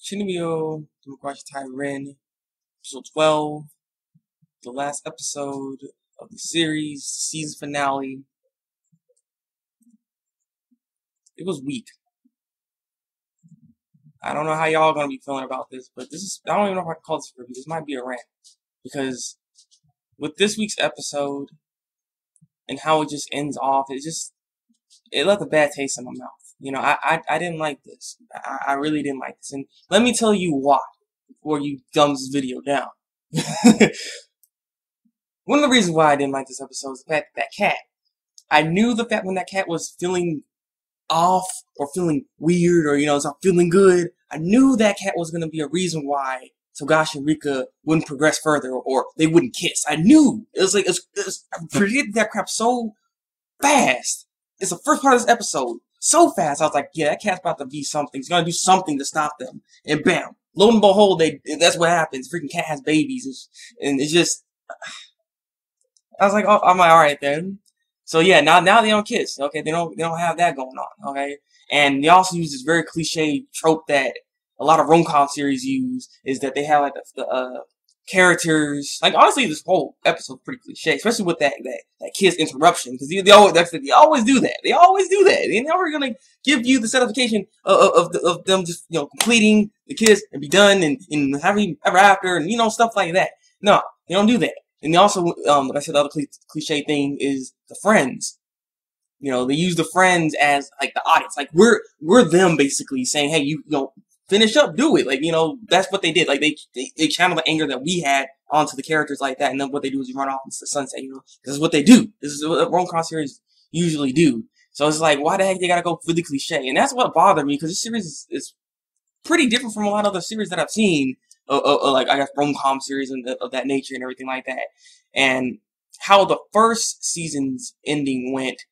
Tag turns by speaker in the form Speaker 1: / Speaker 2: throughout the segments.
Speaker 1: Chunibyo, Shitai Ren, episode 12, the last episode of the series, season finale. It was weak. I don't know how y'all gonna be feeling about this, but I don't even know if I can call this a review. This might be a rant. Because with this week's episode and how it just ends off, it left a bad taste in my mouth. You know, I didn't like this. I really didn't like this. And let me tell you why, before you dumb this video down. One of the reasons why I didn't like this episode is the fact that cat. I knew the fact when that cat was feeling off, or feeling weird, or, it's not feeling good, I knew that cat was going to be a reason why Togashi and Rikka wouldn't progress further, or they wouldn't kiss. I knew. It was like, I predicted that crap so fast. It's the first part of this episode. So fast, I was like, yeah, that cat's about to be something. He's gonna do something to stop them. And bam. Lo and behold, that's what happens. Freaking cat has babies. And it's just, I was like, oh, I'm like, alright then. So yeah, now they don't kiss. Okay, they don't have that going on. Okay. And they also use this very cliche trope that a lot of rom-com series use, is that they have like the characters, like honestly this whole episode's pretty cliche, especially with that kiss interruption, because they always do that. They're never gonna give you the certification of them just completing the kiss and be done and having ever after and stuff like that. No, they don't do that. And they also like I said, the other cliche thing is the friends. They use the friends as like the audience, like we're them basically saying, hey, you finish up, do it. Like, that's what they did. Like, they channel the anger that we had onto the characters like that, and then what they do is you run off into the sunset, This is what they do. This is what rom-com series usually do. So it's like, why the heck they gotta go really cliche? And that's what bothered me, because this series is pretty different from a lot of other series that I've seen, like, I guess, rom-com series and of that nature and everything like that. And how the first season's ending went,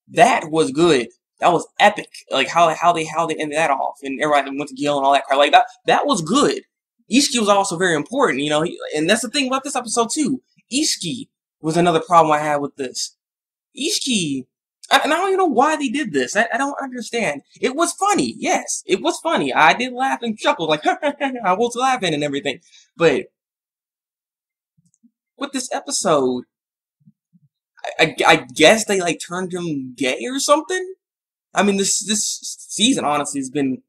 Speaker 1: that was good. That was epic. Like how they ended that off, and everybody went to Gil and all that crap. Like that was good. Ishiki was also very important, and that's the thing about this episode too. Ishiki was another problem I had with this. Ishiki, and I don't even know why they did this. I don't understand. It was funny, yes, it was funny. I did laugh and chuckle, like I was laughing and everything. But with this episode, I guess they like turned him gay or something. I mean, this season, honestly, has been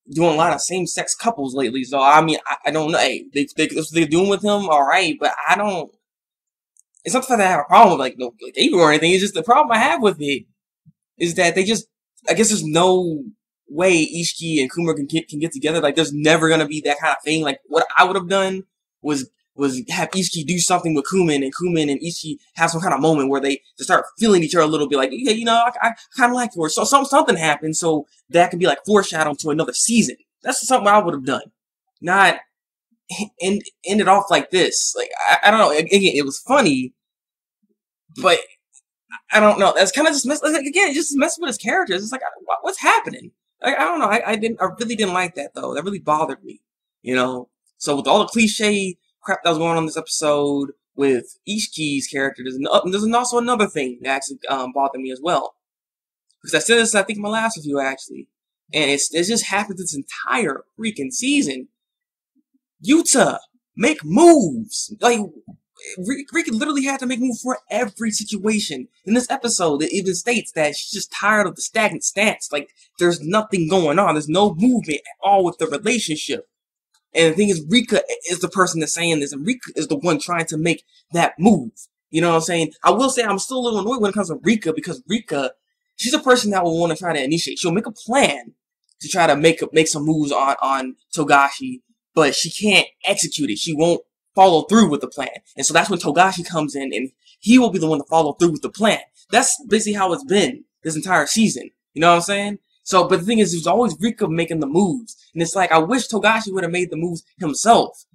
Speaker 1: doing a lot of same-sex couples lately, so, I mean, I don't know. Hey, that's what they're doing with him, alright, but I don't... It's not the fact that I have a problem with, like April or anything, it's just the problem I have with it is that they just... I guess there's no way Ishiki and Kuma can get together. Like, there's never gonna be that kind of thing. Like, what I would have done was have Ishiki do something with Kumin and Ishiki have some kind of moment where they start feeling each other a little bit, like, yeah, I kind of like her. So something happened, so that could be like foreshadowed to another season. That's something I would have done. Not end it off like this. Like, I don't know. Again, it was funny, but I don't know. That's kind of just just messing with his characters. It's like, what's happening? Like, I don't know. I really didn't like that though. That really bothered me. So with all the cliche crap that was going on in this episode with Ishiki's character, there's also another thing that actually bothered me as well. Because I said this, I think, in my last review, actually. And it just happened this entire freaking season. Yuta, make moves! Like, Rikka literally had to make moves for every situation. In this episode, it even states that she's just tired of the stagnant stance. Like, there's nothing going on. There's no movement at all with the relationship. And the thing is, Rikka is the person that's saying this, and Rikka is the one trying to make that move. You know what I'm saying? I will say I'm still a little annoyed when it comes to Rikka, because Rikka, she's a person that will want to try to initiate. She'll make a plan to try to make some moves on Togashi, but she can't execute it. She won't follow through with the plan. And so that's when Togashi comes in, and he will be the one to follow through with the plan. That's basically how it's been this entire season. You know what I'm saying? So, but the thing is, it was always Rikka making the moves. And it's like, I wish Togashi would have made the moves himself.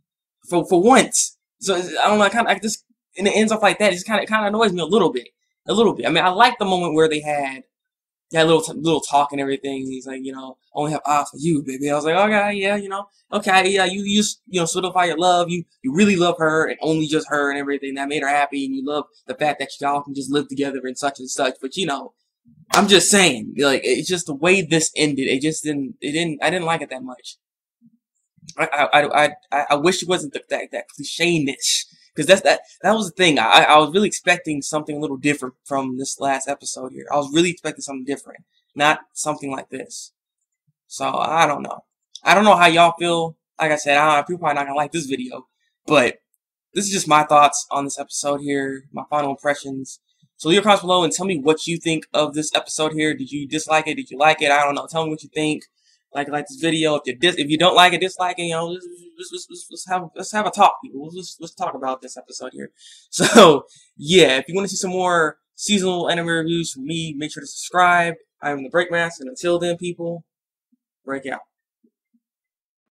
Speaker 1: For once. So, I don't know, and it ends off like that. It just kind of annoys me a little bit. I mean, I like the moment where they had little talk and everything. He's like, only have eyes for you, baby. I was like, okay, yeah, okay, yeah, you solidify your love. You really love her, and only just her and everything. That made her happy, and you love the fact that y'all can just live together and such. But, I'm just saying, like, it's just the way this ended. I didn't like it that much. I wish it wasn't that cliche-ness. Because that was the thing. I was really expecting something a little different from this last episode here. I was really expecting something different, not something like this. So I don't know. I don't know how y'all feel. Like I said, people probably not gonna like this video, but this is just my thoughts on this episode here, my final impressions. So leave your comments below and tell me what you think of this episode here. Did you dislike it? Did you like it? I don't know. Tell me what you think. Like this video. If you don't like it, dislike it. You know, let's have a talk, people. Let's talk about this episode here. So yeah, if you want to see some more seasonal anime reviews from me, make sure to subscribe. I'm the Breakmaster, and until then, people, break out.